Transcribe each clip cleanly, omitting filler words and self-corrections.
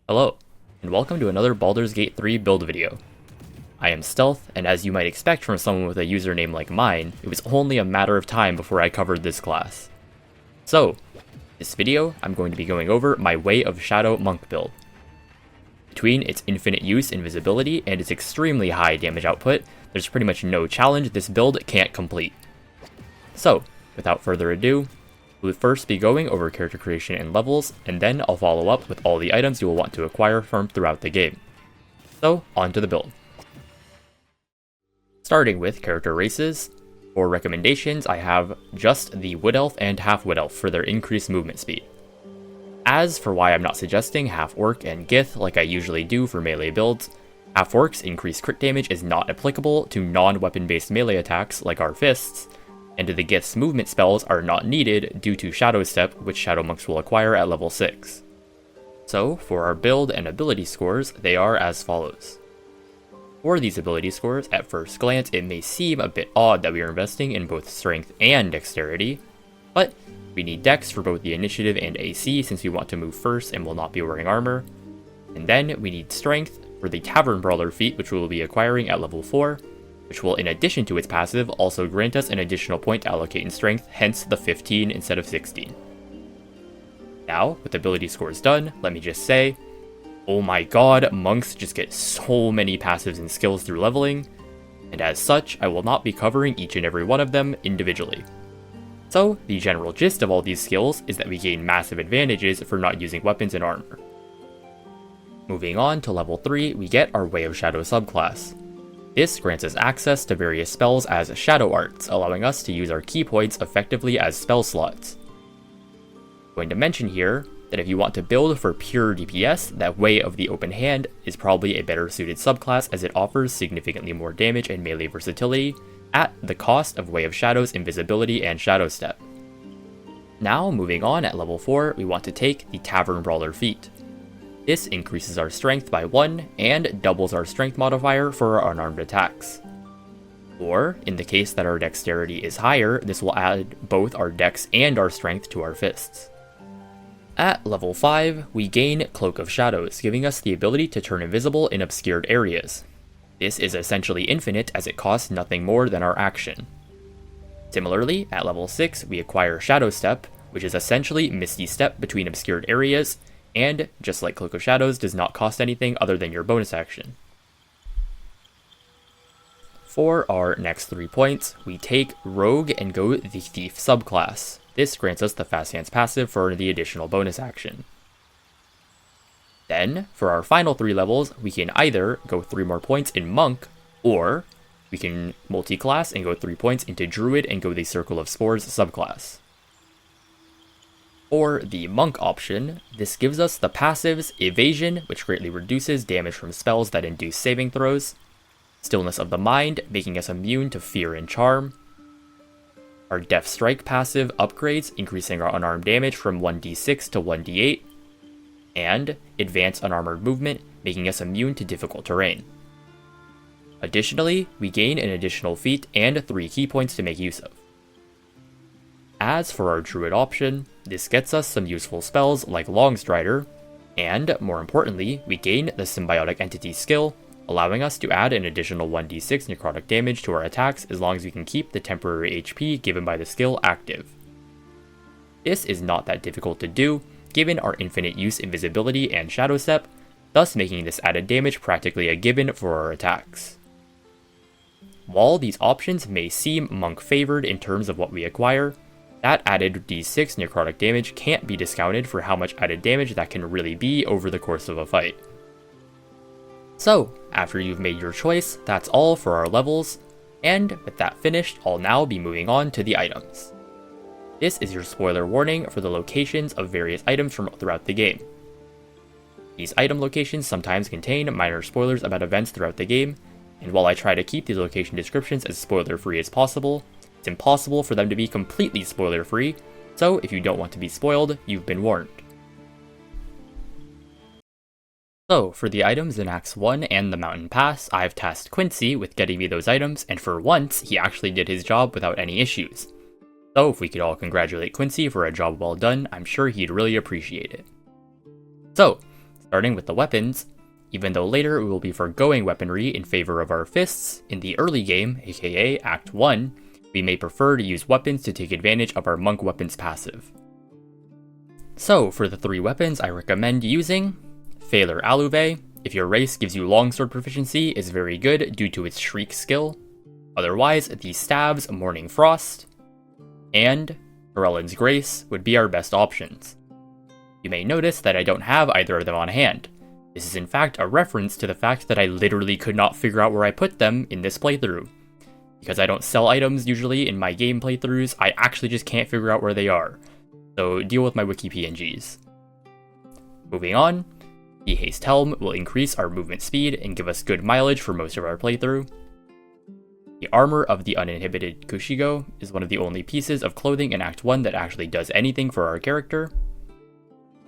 Hello, and welcome to another Baldur's Gate 3 build video. I am Stealth, and as you might expect from someone with a username like mine, it was only a matter of time before I covered this class. So, this video, I'm going to be going over my Way of Shadow monk build. Between its infinite use and visibility and its extremely high damage output, there's pretty much no challenge this build can't complete. So, without further ado, we'll first be going over character creation and levels, and then I'll follow up with all the items you will want to acquire from throughout the game. So, on to the build. Starting with character races, for recommendations I have just the Wood Elf and Half Wood Elf for their increased movement speed. As for why I'm not suggesting Half Orc and Gith like I usually do for melee builds, Half Orc's increased crit damage is not applicable to non-weapon based melee attacks like our fists, and the Gith's movement spells are not needed due to Shadow Step, which Shadow Monks will acquire at level 6. So, for our build and ability scores, they are as follows. For these ability scores, at first glance it may seem a bit odd that we are investing in both strength and dexterity, but we need dex for both the initiative and AC since we want to move first and will not be wearing armor, and then we need strength for the Tavern Brawler feat, which we will be acquiring at level 4, which will, in addition to its passive, also grant us an additional point to allocate in strength, hence the 15 instead of 16. Now, with ability scores done, let me just say, oh my god, monks just get so many passives and skills through leveling, and as such, I will not be covering each and every one of them individually. So, the general gist of all these skills is that we gain massive advantages for not using weapons and armor. Moving on to level 3, we get our Way of Shadow subclass. This grants us access to various spells as Shadow Arts, allowing us to use our key points effectively as spell slots. I'm going to mention here that if you want to build for pure DPS, that Way of the Open Hand is probably a better suited subclass as it offers significantly more damage and melee versatility at the cost of Way of Shadow's invisibility and Shadow Step. Now, moving on at level 4, we want to take the Tavern Brawler feat. This increases our strength by 1 and doubles our strength modifier for our unarmed attacks. Or, in the case that our dexterity is higher, this will add both our dex and our strength to our fists. At level 5, we gain Cloak of Shadows, giving us the ability to turn invisible in obscured areas. This is essentially infinite as it costs nothing more than our action. Similarly, at level 6, we acquire Shadow Step, which is essentially Misty Step between obscured areas, and, just like Cloak of Shadows, does not cost anything other than your bonus action. For our next 3 points, we take Rogue and go the Thief subclass. This grants us the Fast Hands passive for the additional bonus action. Then, for our final 3 levels, we can either go 3 more points in Monk, or we can multi-class and go 3 points into Druid and go the Circle of Spores subclass. For the Monk option, this gives us the passives Evasion, which greatly reduces damage from spells that induce saving throws, Stillness of the Mind, making us immune to Fear and Charm, our Death Strike passive upgrades, increasing our unarmed damage from 1d6 to 1d8, and Advanced Unarmored Movement, making us immune to difficult terrain. Additionally, we gain an additional feat and 3 key points to make use of. As for our Druid option, this gets us some useful spells like Longstrider, and, more importantly, we gain the Symbiotic Entity skill, allowing us to add an additional 1d6 necrotic damage to our attacks as long as we can keep the temporary HP given by the skill active. This is not that difficult to do, given our infinite use invisibility and Shadow Step, thus making this added damage practically a given for our attacks. While these options may seem monk favored in terms of what we acquire, that added d6 necrotic damage can't be discounted for how much added damage that can really be over the course of a fight. So, after you've made your choice, that's all for our levels, and with that finished, I'll now be moving on to the items. This is your spoiler warning for the locations of various items from throughout the game. These item locations sometimes contain minor spoilers about events throughout the game, and while I try to keep these location descriptions as spoiler-free as possible, it's impossible for them to be completely spoiler-free, so if you don't want to be spoiled, you've been warned. So, for the items in Acts 1 and the Mountain Pass, I've tasked Quincy with getting me those items, and for once, he actually did his job without any issues. So if we could all congratulate Quincy for a job well done, I'm sure he'd really appreciate it. So, Starting with the weapons, even though later we will be foregoing weaponry in favor of our fists, in the early game, aka Act 1, we may prefer to use weapons to take advantage of our monk weapons passive. So, for the 3 weapons I recommend using, Phaler Aluve, if your race gives you longsword proficiency, is very good due to its Shriek skill. Otherwise, the stabs Morning Frost and Corellin's Grace would be our best options. You may notice that I don't have either of them on hand. This is in fact a reference to the fact that I literally could not figure out where I put them in this playthrough. Because I don't sell items usually in my game playthroughs, I actually just can't figure out where they are. So deal with my wiki PNGs. Moving on, the Haste Helm will increase our movement speed and give us good mileage for most of our playthrough. The armor of the uninhibited Kushigo is one of the only pieces of clothing in Act 1 that actually does anything for our character.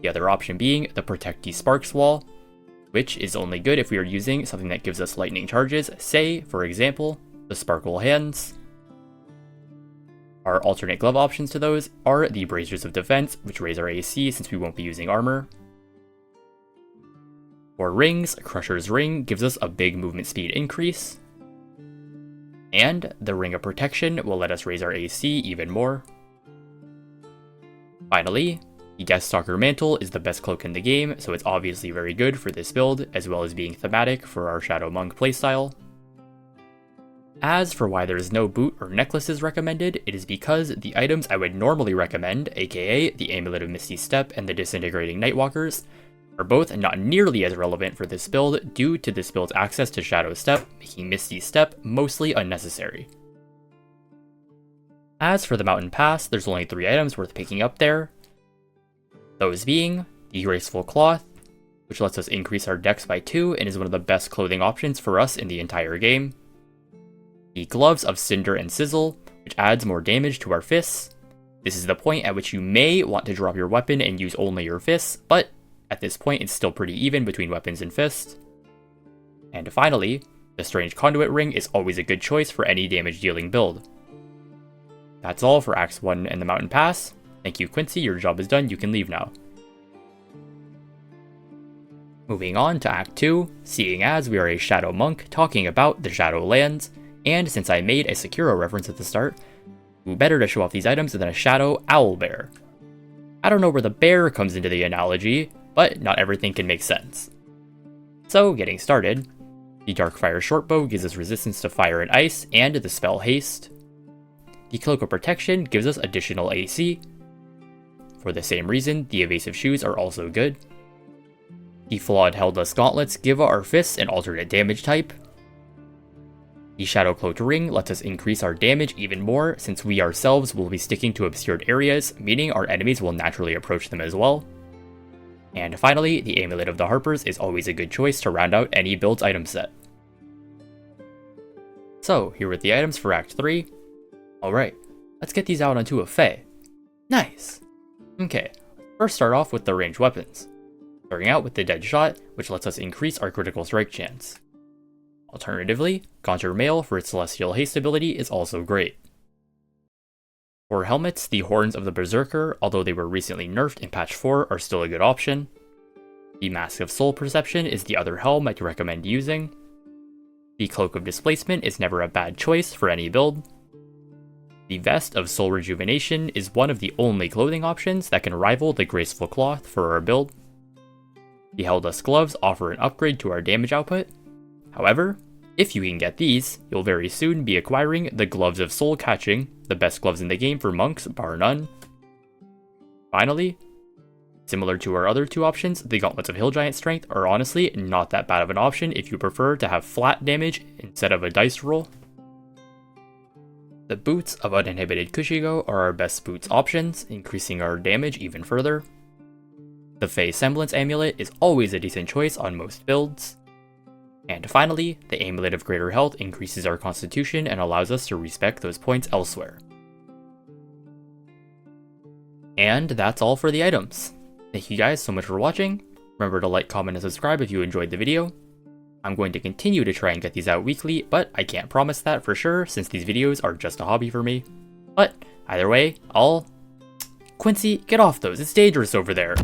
The other option being the Protectee Sparks wall, which is only good if we are using something that gives us lightning charges, say, for example, the Sparkle Hands. Our alternate glove options to those are the Braziers of Defense, which raise our AC since we won't be using armor. For rings, Crusher's Ring gives us a big movement speed increase. And the Ring of Protection will let us raise our AC even more. Finally, the Deathstalker Mantle is the best cloak in the game, so it's obviously very good for this build, as well as being thematic for our Shadow Monk playstyle. As for why there is no boot or necklaces recommended, it is because the items I would normally recommend, aka the Amulet of Misty Step and the Disintegrating Nightwalkers, are both not nearly as relevant for this build due to this build's access to Shadow Step, making Misty Step mostly unnecessary. As for the Mountain Pass, there's only 3 items worth picking up there, those being the Graceful Cloth, which lets us increase our dex by 2 and is one of the best clothing options for us in the entire game. The Gloves of Cinder and Sizzle, which adds more damage to our fists. This is the point at which you may want to drop your weapon and use only your fists, but at this point it's still pretty even between weapons and fists. And finally, the Strange Conduit Ring is always a good choice for any damage dealing build. That's all for Acts 1 and the Mountain Pass. Thank you, Quincy, your job is done, you can leave now. Moving on to Act 2, seeing as we are a Shadow Monk talking about the Shadowlands, and since I made a Sekiro reference at the start, who better to show off these items than a Shadow Owlbear? I don't know where the bear comes into the analogy, but not everything can make sense. So, getting started, the Darkfire Shortbow gives us resistance to fire and ice, and the spell Haste. The Cloak of Protection gives us additional AC. For the same reason, the Evasive Shoes are also good. The Flawed Helldust Gauntlets give our fists an alternate damage type. The Shadow Cloaked Ring lets us increase our damage even more, since we ourselves will be sticking to obscured areas, meaning our enemies will naturally approach them as well. And finally, the Amulet of the Harpers is always a good choice to round out any build's item set. So, here are the items for Act 3. Alright, let's get these out onto a Fae. Nice! Okay, first start off with the ranged weapons. Starting out with the Dead Shot, which lets us increase our critical strike chance. Alternatively, Conjure Mail for its Celestial Haste ability is also great. For helmets, the Horns of the Berserker, although they were recently nerfed in patch 4, are still a good option. The Mask of Soul Perception is the other helm I'd recommend using. The Cloak of Displacement is never a bad choice for any build. The Vest of Soul Rejuvenation is one of the only clothing options that can rival the Graceful Cloth for our build. The Helldust Gloves offer an upgrade to our damage output. However, if you can get these, you'll very soon be acquiring the Gloves of Soul Catching, the best gloves in the game for monks, bar none. Finally, similar to our other 2 options, the Gauntlets of Hill Giant Strength are honestly not that bad of an option if you prefer to have flat damage instead of a dice roll. The Boots of Uninhibited Kushigo are our best boots options, increasing our damage even further. The Fey Semblance Amulet is always a decent choice on most builds. And finally, the Amulet of Greater Health increases our constitution and allows us to respec those points elsewhere. And that's all for the items. Thank you guys so much for watching. Remember to like, comment, and subscribe if you enjoyed the video. I'm going to continue to try and get these out weekly, but I can't promise that for sure since these videos are just a hobby for me. But either way, Quincy, get off those, it's dangerous over there.